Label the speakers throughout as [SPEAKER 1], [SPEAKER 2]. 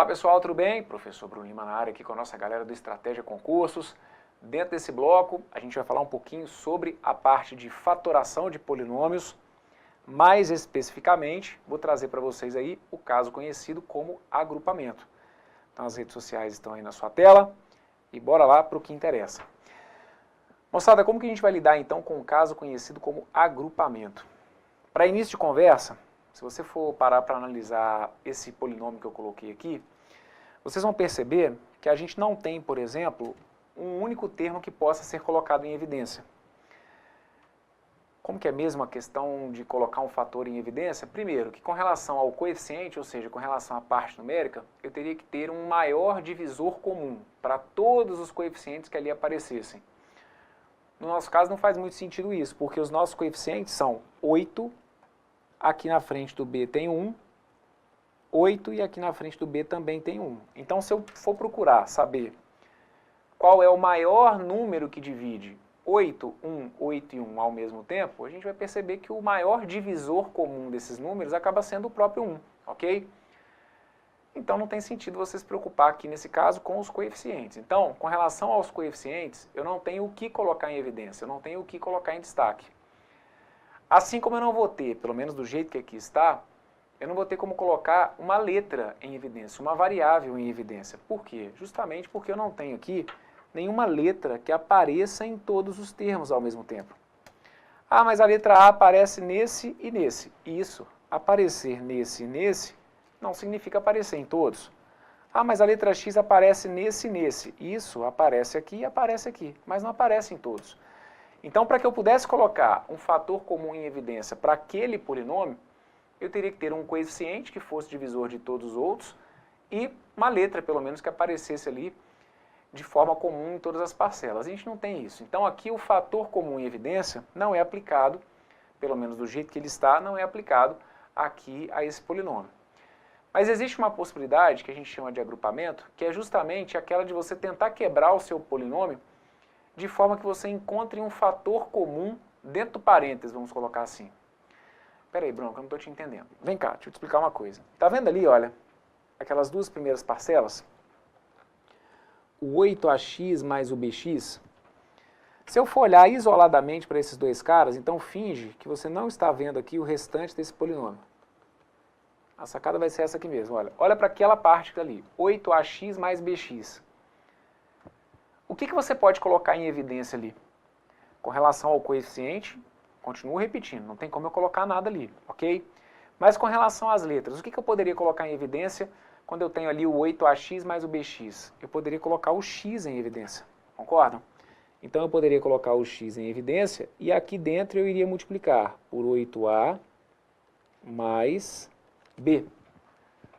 [SPEAKER 1] pessoal, tudo bem? Professor Bruno Lima na área aqui com a nossa galera do Estratégia Concursos. Dentro desse bloco, a gente vai falar um pouquinho sobre a parte de fatoração de polinômios. Mais especificamente, vou trazer para vocês aí o caso conhecido como agrupamento. Então as redes sociais estão aí na sua tela e bora lá para o que interessa. Moçada, como que a gente vai lidar então com o caso conhecido como agrupamento? Para início de conversa, se você for parar para analisar esse polinômio que eu coloquei aqui, vocês vão perceber que a gente não tem, por exemplo, um único termo que possa ser colocado em evidência. Como que é mesmo a questão de colocar um fator em evidência? Primeiro, que com relação ao coeficiente, ou seja, com relação à parte numérica, eu teria que ter um maior divisor comum para todos os coeficientes que ali aparecessem. No nosso caso não faz muito sentido isso, porque os nossos coeficientes são 8, aqui na frente do B tem 1, 8 e aqui na frente do B também tem 1. Então se eu for procurar saber qual é o maior número que divide 8, 1, 8 e 1 ao mesmo tempo, a gente vai perceber que o maior divisor comum desses números acaba sendo o próprio 1, ok? Então não tem sentido você se preocupar aqui nesse caso com os coeficientes. Então, com relação aos coeficientes, eu não tenho o que colocar em evidência, eu não tenho o que colocar em destaque. Assim como eu não vou ter, pelo menos do jeito que aqui está, eu não vou ter como colocar uma letra em evidência, uma variável em evidência. Por quê? Justamente porque eu não tenho aqui nenhuma letra que apareça em todos os termos ao mesmo tempo. Ah, mas a letra A aparece nesse e nesse. Isso, aparecer nesse e nesse não significa aparecer em todos. Ah, mas a letra X aparece nesse e nesse. Isso, aparece aqui, mas não aparece em todos. Então, para que eu pudesse colocar um fator comum em evidência para aquele polinômio, eu teria que ter um coeficiente que fosse divisor de todos os outros e uma letra, pelo menos, que aparecesse ali de forma comum em todas as parcelas. A gente não tem isso. Então, aqui o fator comum em evidência não é aplicado, pelo menos do jeito que ele está, não é aplicado aqui a esse polinômio. Mas existe uma possibilidade que a gente chama de agrupamento, que é justamente aquela de você tentar quebrar o seu polinômio de forma que você encontre um fator comum dentro do parênteses, vamos colocar assim. Espera aí, Bruno, que eu não estou te entendendo. Vem cá, deixa eu te explicar uma coisa. Está vendo ali, olha, aquelas duas primeiras parcelas? O 8ax mais o bx. Se eu for olhar isoladamente para esses dois caras, então finge que você não está vendo aqui o restante desse polinômio. A sacada vai ser essa aqui mesmo, olha. Olha para aquela parte ali, 8ax mais bx. O que você pode colocar em evidência ali? Com relação ao coeficiente, continuo repetindo, não tem como eu colocar nada ali, ok? Mas com relação às letras, o que eu poderia colocar em evidência quando eu tenho ali o 8ax mais o bx? Eu poderia colocar o x em evidência, concordam? Então eu poderia colocar o x em evidência e aqui dentro eu iria multiplicar por 8a mais b.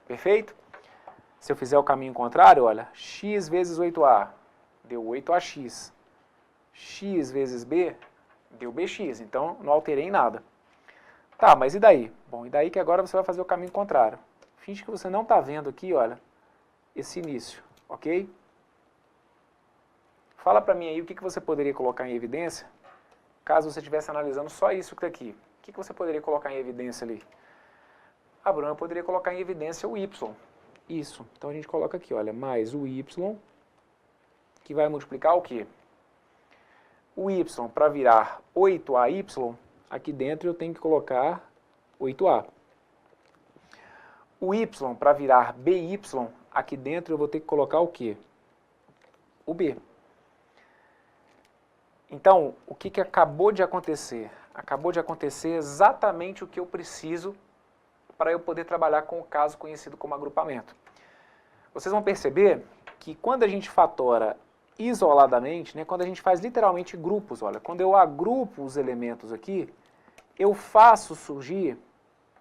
[SPEAKER 1] Perfeito? Se eu fizer o caminho contrário, olha, x vezes 8a deu 8ax. X vezes b deu bx, então não alterei em nada. Tá, mas e daí? Bom, e daí que agora você vai fazer o caminho contrário. Finge que você não está vendo aqui, olha, esse início, ok? Fala para mim aí o que você poderia colocar em evidência, caso você estivesse analisando só isso aqui. O que você poderia colocar em evidência ali? Ah, Bruno, eu poderia colocar em evidência o y. Isso, então a gente coloca aqui, olha, mais o y, que vai multiplicar o quê? O y para virar 8ay, aqui dentro eu tenho que colocar 8a. O y para virar by, aqui dentro eu vou ter que colocar o quê? O b. Então, o que acabou de acontecer? Acabou de acontecer exatamente o que eu preciso para eu poder trabalhar com o caso conhecido como agrupamento. Vocês vão perceber que quando a gente fatora isoladamente, né, quando a gente faz literalmente grupos, olha, quando eu agrupo os elementos aqui, eu faço surgir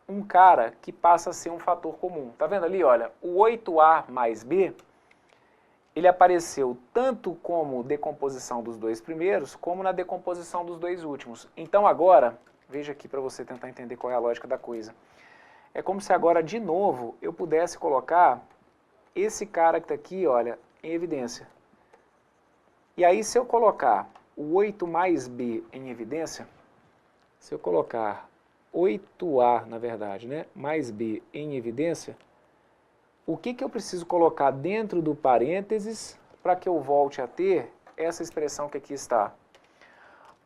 [SPEAKER 1] um cara que passa a ser um fator comum. Tá vendo ali, olha, o 8a mais b, ele apareceu tanto como decomposição dos dois primeiros, como na decomposição dos dois últimos. Então agora, veja aqui para você tentar entender qual é a lógica da coisa. É como se agora, de novo, eu pudesse colocar esse cara que está aqui, olha, em evidência. E aí, se eu colocar o 8 mais b em evidência, se eu colocar 8a, na verdade, né, mais b em evidência, o que eu preciso colocar dentro do parênteses para que eu volte a ter essa expressão que aqui está?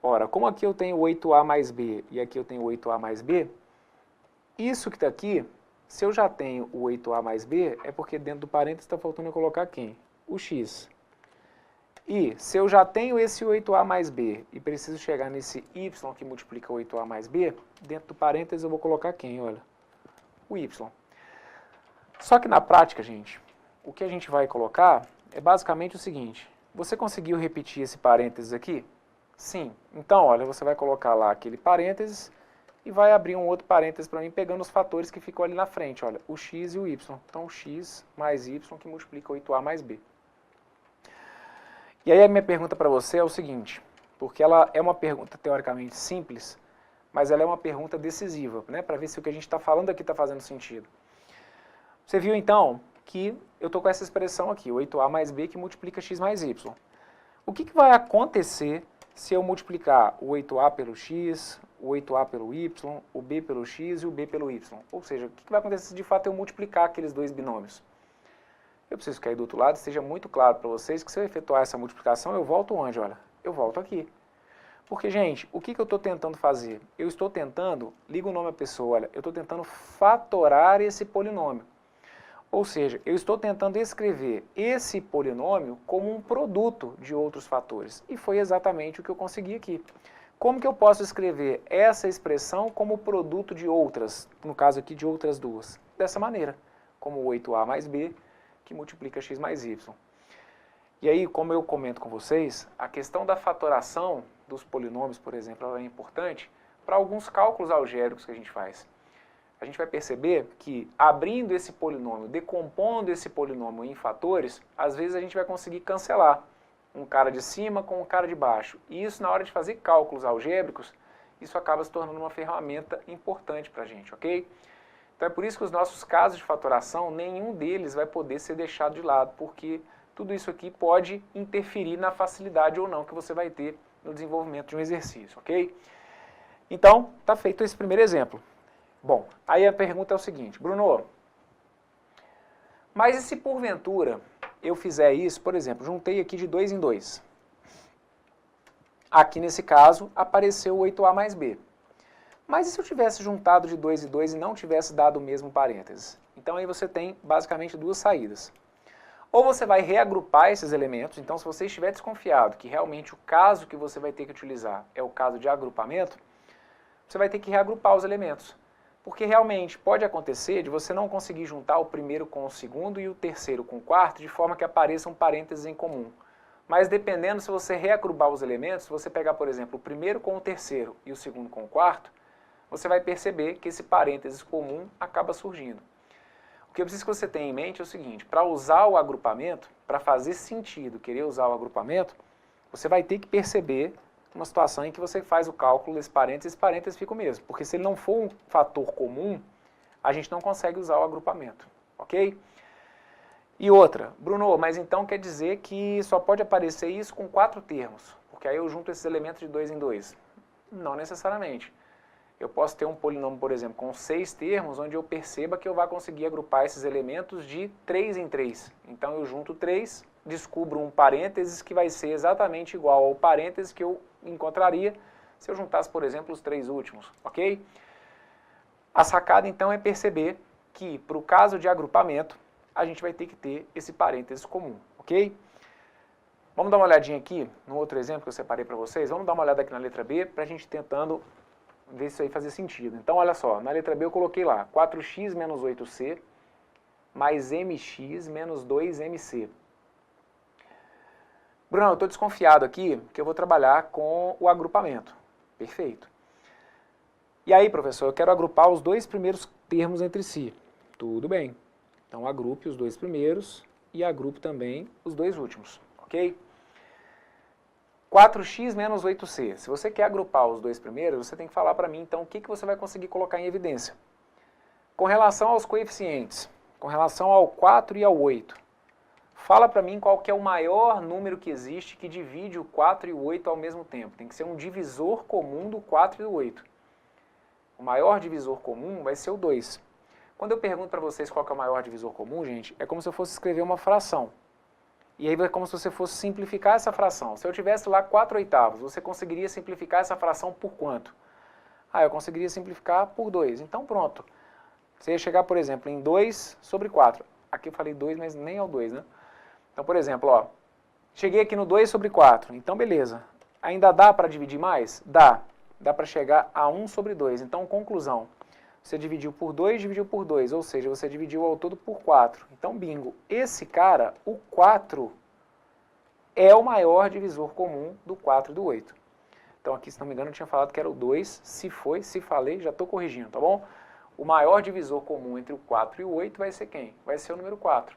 [SPEAKER 1] Ora, como aqui eu tenho 8A mais B e aqui eu tenho 8A mais B, isso que está aqui, se eu já tenho o 8A mais B, é porque dentro do parênteses está faltando eu colocar quem? O X. E se eu já tenho esse 8A mais B e preciso chegar nesse Y que multiplica 8A mais B, dentro do parênteses eu vou colocar quem? Olha, o Y. Só que na prática, gente, o que a gente vai colocar é basicamente o seguinte. Você conseguiu repetir esse parênteses aqui? Sim. Então, olha, você vai colocar lá aquele parênteses e vai abrir um outro parênteses para mim, pegando os fatores que ficam ali na frente. Olha, o X e o Y. Então, X mais Y que multiplica 8A mais B. E aí a minha pergunta para você é o seguinte, porque ela é uma pergunta teoricamente simples, mas ela é uma pergunta decisiva, né, para ver se o que a gente está falando aqui está fazendo sentido. Você viu então que eu estou com essa expressão aqui, 8A mais B que multiplica X mais Y. O que vai acontecer se eu multiplicar o 8A pelo X, o 8A pelo Y, o B pelo X e o B pelo Y? Ou seja, o que vai acontecer se de fato eu multiplicar aqueles dois binômios? Eu preciso que aí do outro lado esteja muito claro para vocês que se eu efetuar essa multiplicação, eu volto onde? Olha, eu volto aqui. Porque, gente, o que eu estou tentando fazer? Eu estou tentando, liga o nome à pessoa, olha, eu estou tentando fatorar esse polinômio. Ou seja, eu estou tentando escrever esse polinômio como um produto de outros fatores. E foi exatamente o que eu consegui aqui. Como que eu posso escrever essa expressão como produto de outras, no caso aqui de outras duas? Dessa maneira, como 8A mais B, que multiplica X mais Y. E aí, como eu comento com vocês, a questão da fatoração dos polinômios, por exemplo, ela é importante para alguns cálculos algébricos que a gente faz. A gente vai perceber que abrindo esse polinômio, decompondo esse polinômio em fatores, às vezes a gente vai conseguir cancelar um cara de cima com um cara de baixo. E isso, na hora de fazer cálculos algébricos, isso acaba se tornando uma ferramenta importante para a gente, ok? Então é por isso que os nossos casos de fatoração, nenhum deles vai poder ser deixado de lado, porque tudo isso aqui pode interferir na facilidade ou não que você vai ter no desenvolvimento de um exercício, ok? Então, está feito esse primeiro exemplo. Bom, aí a pergunta é o seguinte, Bruno, mas e se porventura eu fizer isso, por exemplo, juntei aqui de 2 em 2. Aqui nesse caso apareceu o 8A mais B. Mas e se eu tivesse juntado de 2 em 2 e não tivesse dado o mesmo parênteses? Então aí você tem basicamente duas saídas. Ou você vai reagrupar esses elementos, então se você estiver desconfiado que realmente o caso que você vai ter que utilizar é o caso de agrupamento, você vai ter que reagrupar os elementos. Porque realmente pode acontecer de você não conseguir juntar o primeiro com o segundo e o terceiro com o quarto de forma que apareçam parênteses em comum. Mas dependendo, se você reagrupar os elementos, se você pegar, por exemplo, o primeiro com o terceiro e o segundo com o quarto, você vai perceber que esse parênteses comum acaba surgindo. O que eu preciso que você tenha em mente é o seguinte, para usar o agrupamento, para fazer sentido querer usar o agrupamento, você vai ter que perceber uma situação em que você faz o cálculo desse parênteses e esse parênteses fica o mesmo. Porque se ele não for um fator comum, a gente não consegue usar o agrupamento, ok? E outra, Bruno, mas então quer dizer que só pode aparecer isso com 4 termos, porque aí eu junto esses elementos de 2 em 2. Não necessariamente. Eu posso ter um polinômio, por exemplo, com 6 termos, onde eu perceba que eu vou conseguir agrupar esses elementos de 3 em 3. Então eu junto 3, descubro um parênteses que vai ser exatamente igual ao parênteses que eu encontraria se eu juntasse, por exemplo, os 3 últimos, ok? A sacada, então, é perceber que, para o caso de agrupamento, a gente vai ter que ter esse parênteses comum, ok? Vamos dar uma olhadinha aqui no outro exemplo que eu separei para vocês. Vamos dar uma olhada aqui na letra B, para a gente tentando ver se isso aí fazia sentido. Então, olha só, na letra B eu coloquei lá 4x menos 8c mais mx menos 2mc. Bruno, eu estou desconfiado aqui que eu vou trabalhar com o agrupamento. Perfeito. E aí, professor, eu quero agrupar os 2 primeiros termos entre si. Tudo bem. Então, agrupe os 2 primeiros e agrupe também os 2 últimos, ok? 4x menos 8c. Se você quer agrupar os 2 primeiros, você tem que falar para mim, então, o que você vai conseguir colocar em evidência. Com relação aos coeficientes, com relação ao 4 e ao 8, fala para mim qual que é o maior número que existe que divide o 4 e o 8 ao mesmo tempo. Tem que ser um divisor comum do 4 e do 8. O maior divisor comum vai ser o 2. Quando eu pergunto para vocês qual que é o maior divisor comum, gente, é como se eu fosse escrever uma fração. E aí é como se você fosse simplificar essa fração. Se eu tivesse lá 4/8, você conseguiria simplificar essa fração por quanto? Ah, eu conseguiria simplificar por 2. Então pronto. Você ia chegar, por exemplo, em 2/4. Aqui eu falei 2, mas nem é o 2, né? Então, por exemplo, ó, cheguei aqui no 2/4. Então, beleza. Ainda dá para dividir mais? Dá. Dá para chegar a 1/2. Então, conclusão. Você dividiu por 2, dividiu por 2, ou seja, você dividiu ao todo por 4. Então, bingo, esse cara, o 4, é o maior divisor comum do 4 e do 8. Então, aqui, se não me engano, eu tinha falado que era o 2. Se falei, já estou corrigindo, tá bom? O maior divisor comum entre o 4 e o 8 vai ser quem? Vai ser o número 4.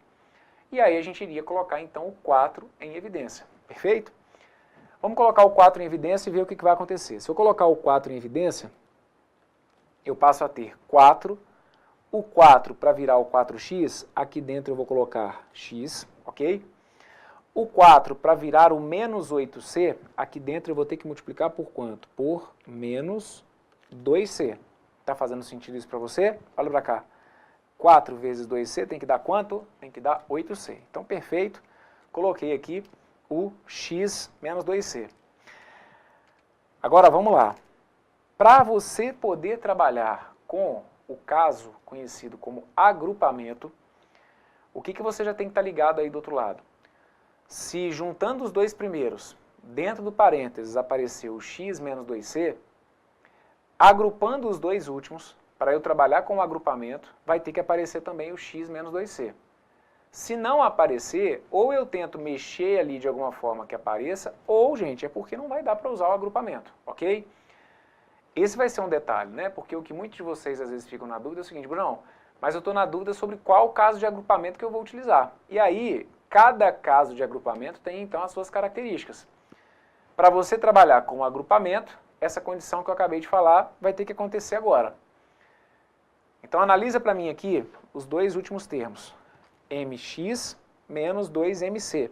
[SPEAKER 1] E aí a gente iria colocar, então, o 4 em evidência. Perfeito? Vamos colocar o 4 em evidência e ver o que vai acontecer. Se eu colocar o 4 em evidência, eu passo a ter 4. O 4, para virar o 4x, aqui dentro eu vou colocar x, ok? O 4, para virar o menos 8c, aqui dentro eu vou ter que multiplicar por quanto? Por menos 2c. Tá fazendo sentido isso para você? Olha para cá. 4 vezes 2c tem que dar quanto? Tem que dar 8c. Então, perfeito. Coloquei aqui o x menos 2c. Agora, vamos lá. Para você poder trabalhar com o caso conhecido como agrupamento, o que você já tem que estar ligado aí do outro lado? Se juntando os dois primeiros, dentro do parênteses apareceu o x menos 2c, agrupando os dois últimos, para eu trabalhar com o agrupamento, vai ter que aparecer também o x menos 2c. Se não aparecer, ou eu tento mexer ali de alguma forma que apareça, ou, gente, é porque não vai dar para usar o agrupamento, ok? Esse vai ser um detalhe, né? Porque o que muitos de vocês às vezes ficam na dúvida é o seguinte, Bruno, mas eu estou na dúvida sobre qual caso de agrupamento que eu vou utilizar. E aí, cada caso de agrupamento tem então as suas características. Para você trabalhar com o agrupamento, essa condição que eu acabei de falar vai ter que acontecer agora. Então analisa para mim aqui os dois últimos termos, mx menos 2mc.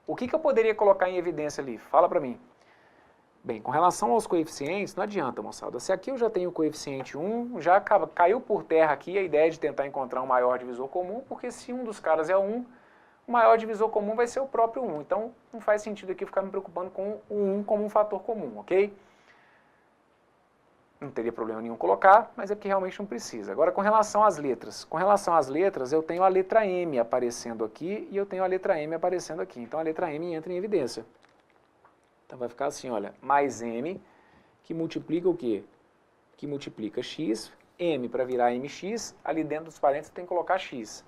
[SPEAKER 1] O que eu poderia colocar em evidência ali? Fala para mim. Bem, com relação aos coeficientes, não adianta, moçada. Se aqui eu já tenho o coeficiente 1, já caiu por terra aqui a ideia de tentar encontrar um maior divisor comum, porque se um dos caras é 1, o maior divisor comum vai ser o próprio 1. Então, não faz sentido aqui ficar me preocupando com o 1 como um fator comum, ok? Não teria problema nenhum colocar, mas é porque realmente não precisa. Agora, com relação às letras. Com relação às letras, eu tenho a letra M aparecendo aqui e eu tenho a letra M aparecendo aqui. Então, a letra M entra em evidência. Então, vai ficar assim, olha, mais M, que multiplica o quê? Que multiplica x, M para virar mx, ali dentro dos parênteses tem que colocar x,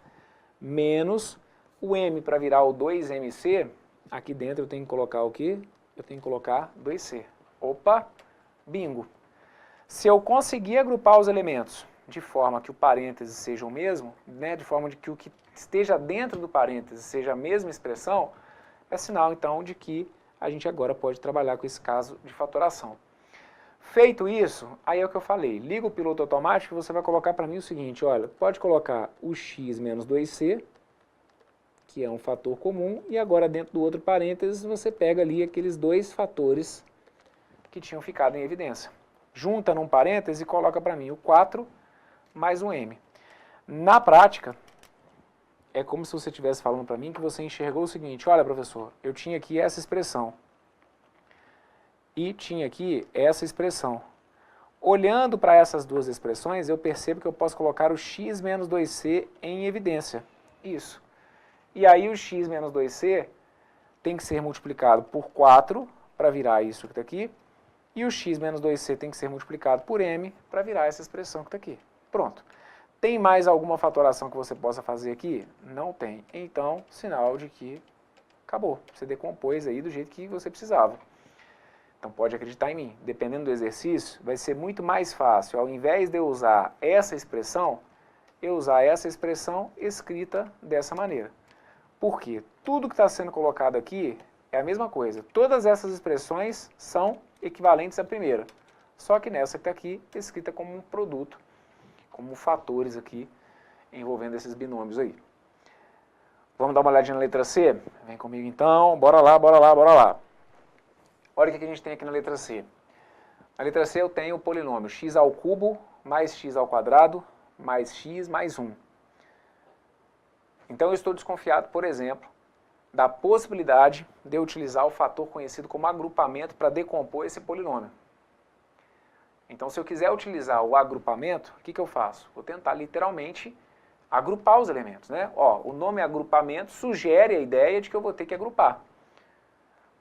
[SPEAKER 1] menos o M para virar o 2mc, aqui dentro eu tenho que colocar o quê? Eu tenho que colocar 2c. Opa, bingo. Se eu conseguir agrupar os elementos de forma que o parêntese seja o mesmo, né, de forma de que o que esteja dentro do parêntese seja a mesma expressão, é sinal então de que a gente agora pode trabalhar com esse caso de fatoração. Feito isso, aí é o que eu falei, liga o piloto automático e você vai colocar para mim o seguinte, olha, pode colocar o x menos 2c, que é um fator comum, e agora dentro do outro parênteses você pega ali aqueles dois fatores que tinham ficado em evidência. Junta num parêntese e coloca para mim o 4 mais o m. Na prática, é como se você estivesse falando para mim que você enxergou o seguinte, olha professor, eu tinha aqui essa expressão e tinha aqui essa expressão. Olhando para essas duas expressões, eu percebo que eu posso colocar o x menos 2c em evidência. Isso. E aí o x menos 2c tem que ser multiplicado por 4 para virar isso que está aqui, e o x menos 2c tem que ser multiplicado por m para virar essa expressão que está aqui. Pronto. Tem mais alguma fatoração que você possa fazer aqui? Não tem. Então, sinal de que acabou. Você decompôs aí do jeito que você precisava. Então, pode acreditar em mim. Dependendo do exercício, vai ser muito mais fácil, ao invés de eu usar essa expressão, eu usar essa expressão escrita dessa maneira. Por quê? Tudo que está sendo colocado aqui é a mesma coisa. Todas essas expressões são equivalentes à primeira. Só que nessa que está aqui, escrita como um produto, como fatores aqui, envolvendo esses binômios aí. Vamos dar uma olhadinha na letra C? Vem comigo então, bora lá, bora lá, bora lá. Olha o que a gente tem aqui na letra C. Na letra C eu tenho o polinômio x ao cubo mais x ao quadrado mais x mais 1. Então eu estou desconfiado, por exemplo, da possibilidade de eu utilizar o fator conhecido como agrupamento para decompor esse polinômio. Então, se eu quiser utilizar o agrupamento, o que eu faço? Vou tentar literalmente agrupar os elementos, né? Ó, o nome agrupamento sugere a ideia de que eu vou ter que agrupar.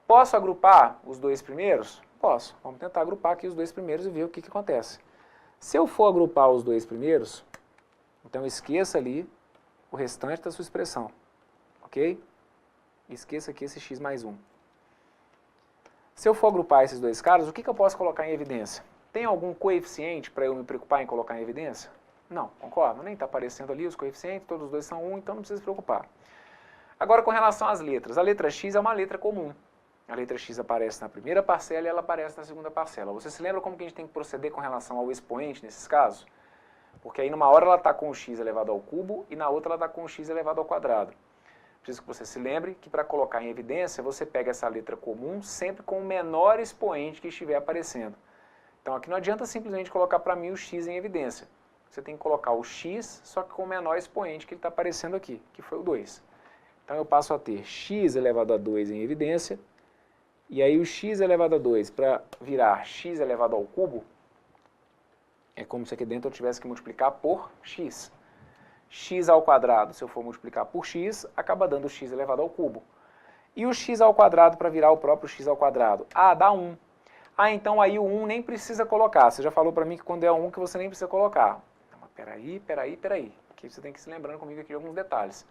[SPEAKER 1] Posso agrupar os dois primeiros? Posso. Vamos tentar agrupar aqui os dois primeiros e ver o que acontece. Se eu for agrupar os dois primeiros, então esqueça ali o restante da sua expressão, ok? Esqueça aqui esse x mais 1. Se eu for agrupar esses dois caras, o que eu posso colocar em evidência? Tem algum coeficiente para eu me preocupar em colocar em evidência? Não, concordo? Nem está aparecendo ali os coeficientes, todos os dois são 1, então não precisa se preocupar. Agora, com relação às letras, a letra x é uma letra comum. A letra x aparece na primeira parcela e ela aparece na segunda parcela. Você se lembra como que a gente tem que proceder com relação ao expoente nesses casos? Porque aí numa hora ela está com o x elevado ao cubo e na outra ela está com o x elevado ao quadrado. Preciso que você se lembre que para colocar em evidência, você pega essa letra comum sempre com o menor expoente que estiver aparecendo. Então aqui não adianta simplesmente colocar para mim o x em evidência. Você tem que colocar o x, só que com o menor expoente que ele está aparecendo aqui, que foi o 2. Então eu passo a ter x elevado a 2 em evidência, e aí o x elevado a 2 para virar x elevado ao cubo, é como se aqui dentro eu tivesse que multiplicar por x. X ao quadrado, se eu for multiplicar por x, acaba dando x elevado ao cubo. E o x ao quadrado para virar o próprio x ao quadrado? Ah, dá 1. Ah, então aí o 1 nem precisa colocar. Você já falou para mim que quando é 1 que você nem precisa colocar. Mas peraí. Aqui você tem que se lembrando comigo aqui de alguns detalhes.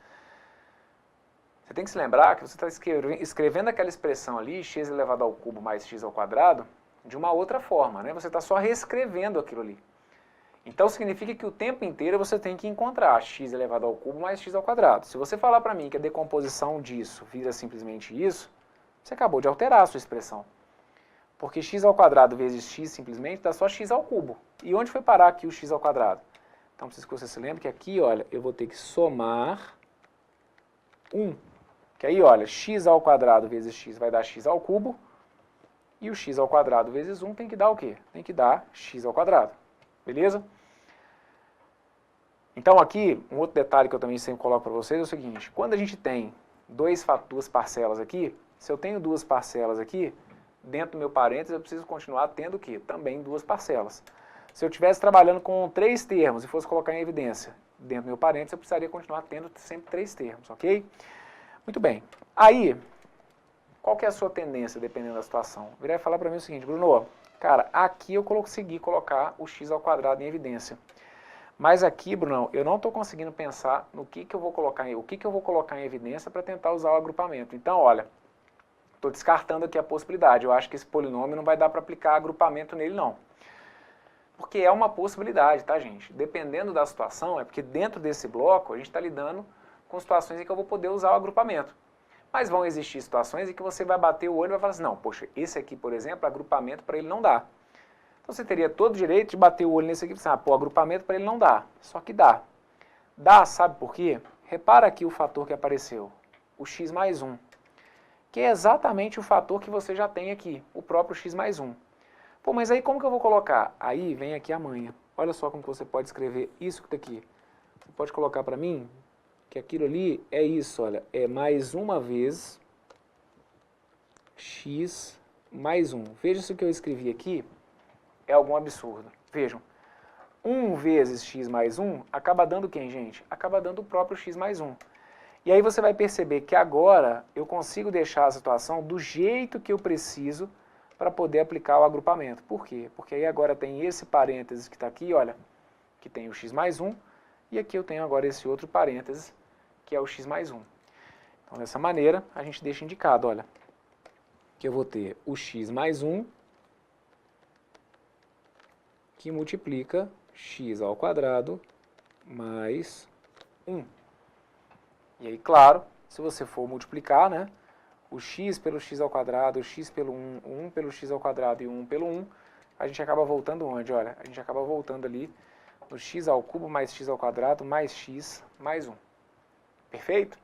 [SPEAKER 1] Você tem que se lembrar que você está escrevendo aquela expressão ali, x elevado ao cubo mais x ao quadrado, de uma outra forma, né? Você está só reescrevendo aquilo ali. Então significa que o tempo inteiro você tem que encontrar x elevado ao cubo mais x ao quadrado. Se você falar para mim que a decomposição disso vira simplesmente isso, você acabou de alterar a sua expressão. Porque x ao quadrado vezes x simplesmente dá só x ao cubo. E onde foi parar aqui o x ao quadrado? Então preciso que você se lembre que aqui, olha, eu vou ter que somar 1. Que aí, olha, x ao quadrado vezes x vai dar x ao cubo. E o x ao quadrado vezes 1 tem que dar o quê? Tem que dar x ao quadrado. Beleza? Então aqui, um outro detalhe que eu também sempre coloco para vocês é o seguinte. Quando a gente tem duas parcelas aqui, se eu tenho duas parcelas aqui, dentro do meu parênteses eu preciso continuar tendo o quê? Também duas parcelas. Se eu estivesse trabalhando com 3 termos e fosse colocar em evidência dentro do meu parênteses, eu precisaria continuar tendo sempre 3 termos, ok? Muito bem. Aí, qual que é a sua tendência, dependendo da situação? Virar e falar para mim o seguinte, Bruno, cara, aqui eu consegui colocar o x ao quadrado em evidência. Mas aqui, Bruno, eu não estou conseguindo pensar no que eu vou colocar em evidência para tentar usar o agrupamento. Então, olha, estou descartando aqui a possibilidade. Eu acho que esse polinômio não vai dar para aplicar agrupamento nele, não. Porque é uma possibilidade, tá, gente? Dependendo da situação, é porque dentro desse bloco a gente está lidando com situações em que eu vou poder usar o agrupamento. Mas vão existir situações em que você vai bater o olho e vai falar assim, não, poxa, esse aqui, por exemplo, agrupamento para ele não dá. Então você teria todo o direito de bater o olho nesse aqui e falar, pô, agrupamento para ele não dá. Só que dá. Dá, sabe por quê? Repara aqui o fator que apareceu, o x mais 1, que é exatamente o fator que você já tem aqui, o próprio x mais 1. Pô, mas aí como que eu vou colocar? Aí vem aqui a manha. Olha só como que você pode escrever isso que está aqui. Você pode colocar para mim que aquilo ali é isso, olha, é mais uma vez x mais 1. Veja se o que eu escrevi aqui é algum absurdo. Vejam, 1 vezes x mais 1 acaba dando quem, gente? Acaba dando o próprio x mais 1. E aí você vai perceber que agora eu consigo deixar a situação do jeito que eu preciso para poder aplicar o agrupamento. Por quê? Porque aí agora tem esse parênteses que está aqui, olha, que tem o x mais 1, e aqui eu tenho agora esse outro parênteses, que é o x mais 1. Então, dessa maneira, a gente deixa indicado, olha, que eu vou ter o x mais 1, que multiplica x ao quadrado mais 1. E aí, claro, se você for multiplicar, né, o x pelo x ao quadrado, o x pelo 1, 1 pelo x ao quadrado e 1 pelo 1, a gente acaba voltando onde? Olha, a gente acaba voltando ali no x ao cubo mais x ao quadrado mais x mais 1. Perfeito?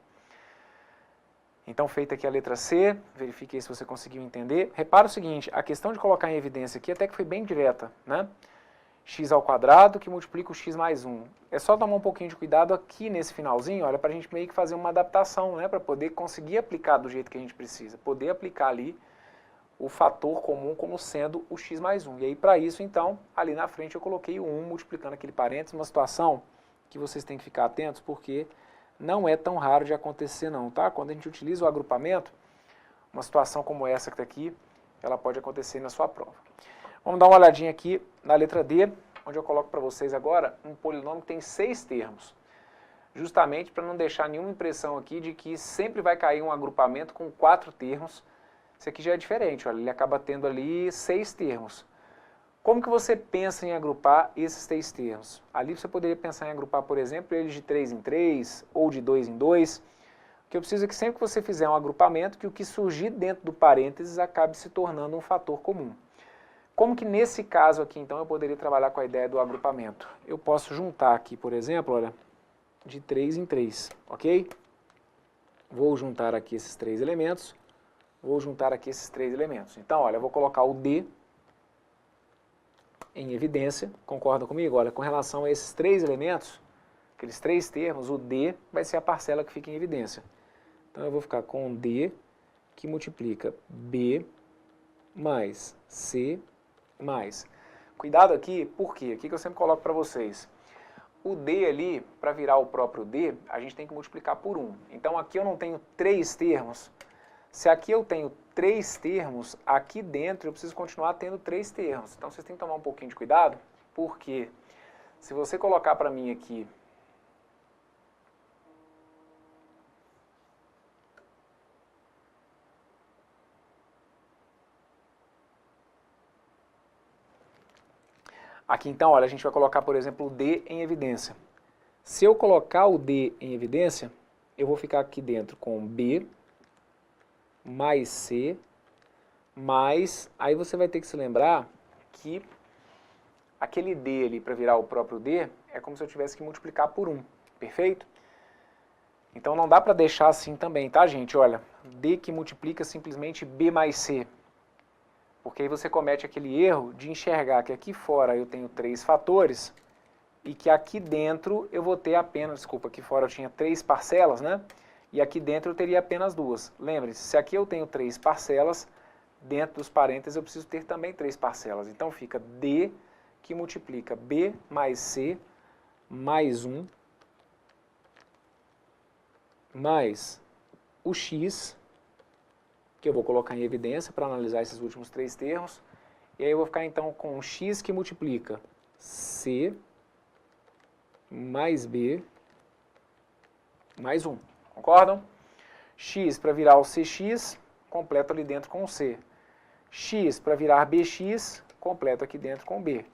[SPEAKER 1] Então, feita aqui a letra C, verifique aí se você conseguiu entender. Repara o seguinte, a questão de colocar em evidência aqui até que foi bem direta, né? x ao quadrado que multiplica o x mais 1. É só tomar um pouquinho de cuidado aqui nesse finalzinho, olha, para a gente meio que fazer uma adaptação, né, para poder conseguir aplicar do jeito que a gente precisa, poder aplicar ali o fator comum como sendo o x mais 1. E aí, para isso, então, ali na frente eu coloquei o 1 multiplicando aquele parênteses, uma situação que vocês têm que ficar atentos, porque não é tão raro de acontecer não, tá? Quando a gente utiliza o agrupamento, uma situação como essa que está aqui, ela pode acontecer na sua prova. Vamos dar uma olhadinha aqui na letra D, onde eu coloco para vocês agora um polinômio que tem 6 termos. Justamente para não deixar nenhuma impressão aqui de que sempre vai cair um agrupamento com 4 termos. Isso aqui já é diferente, olha, ele acaba tendo ali 6 termos. Como que você pensa em agrupar esses 6 termos? Ali você poderia pensar em agrupar, por exemplo, eles de 3 em 3 ou de 2 em 2. O que eu preciso é que sempre que você fizer um agrupamento, que o que surgir dentro do parênteses acabe se tornando um fator comum. Como que nesse caso aqui, então, eu poderia trabalhar com a ideia do agrupamento? Eu posso juntar aqui, por exemplo, olha, de 3 em 3, ok? Vou juntar aqui esses 3 elementos, vou juntar aqui esses 3 elementos. Então, olha, eu vou colocar o D em evidência, concorda comigo? Olha, com relação a esses 3 elementos, aqueles 3 termos, o D vai ser a parcela que fica em evidência. Então, eu vou ficar com D, que multiplica B mais C mais. Cuidado aqui, por quê? O que eu sempre coloco para vocês? O D ali, para virar o próprio D, a gente tem que multiplicar por 1. Então, aqui eu não tenho 3 termos. Se aqui eu tenho 3 termos, aqui dentro eu preciso continuar tendo 3 termos. Então, vocês têm que tomar um pouquinho de cuidado, porque se você colocar para mim aqui aqui, então, olha, a gente vai colocar, por exemplo, o D em evidência. Se eu colocar o D em evidência, eu vou ficar aqui dentro com B mais C mais... Aí você vai ter que se lembrar que aquele D ali, para virar o próprio D, é como se eu tivesse que multiplicar por 1, perfeito? Então não dá para deixar assim também, tá, gente? Olha, D que multiplica simplesmente B mais C. Porque aí você comete aquele erro de enxergar que aqui fora eu tenho 3 fatores e que aqui dentro eu vou ter apenas, desculpa, aqui fora eu tinha 3 parcelas, né? E aqui dentro eu teria apenas 2. Lembre-se, se aqui eu tenho 3 parcelas, dentro dos parênteses eu preciso ter também 3 parcelas. Então fica D que multiplica B mais C mais 1 mais o X, que eu vou colocar em evidência para analisar esses últimos 3 termos. E aí eu vou ficar então com x que multiplica C mais B mais 1. Concordam? X para virar o CX, completo ali dentro com o C. X para virar BX, completo aqui dentro com B.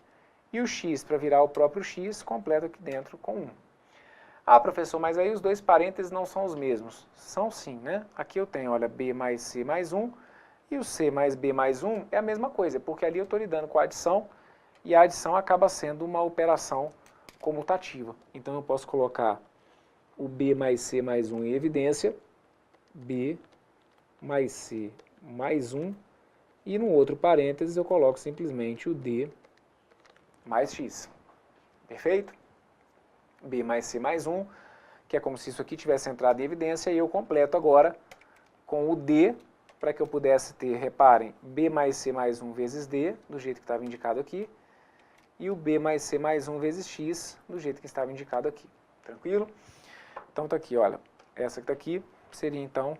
[SPEAKER 1] E o X para virar o próprio X, completo aqui dentro com 1. Ah, professor, mas aí os 2 parênteses não são os mesmos. São sim, né? Aqui eu tenho, olha, B mais C mais 1, e o C mais B mais 1 é a mesma coisa, porque ali eu estou lidando com a adição, e a adição acaba sendo uma operação comutativa. Então eu posso colocar o B mais C mais 1 em evidência, B mais C mais 1, e no outro parênteses eu coloco simplesmente o D mais X. Perfeito? B mais C mais 1, que é como se isso aqui tivesse entrado em evidência, e eu completo agora com o D, para que eu pudesse ter, reparem, B mais C mais 1 vezes D, do jeito que estava indicado aqui, e o B mais C mais 1 vezes X, do jeito que estava indicado aqui. Tranquilo? Então está aqui, olha, essa que está aqui seria então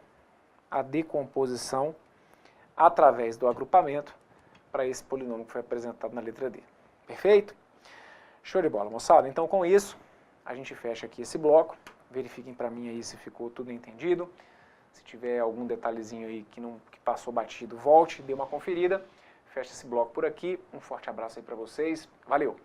[SPEAKER 1] a decomposição através do agrupamento para esse polinômio que foi apresentado na letra D. Perfeito? Show de bola, moçada. Então com isso, a gente fecha aqui esse bloco. Verifiquem para mim aí se ficou tudo entendido. Se tiver algum detalhezinho aí que passou batido, volte, dê uma conferida. Fecha esse bloco por aqui. Um forte abraço aí para vocês. Valeu!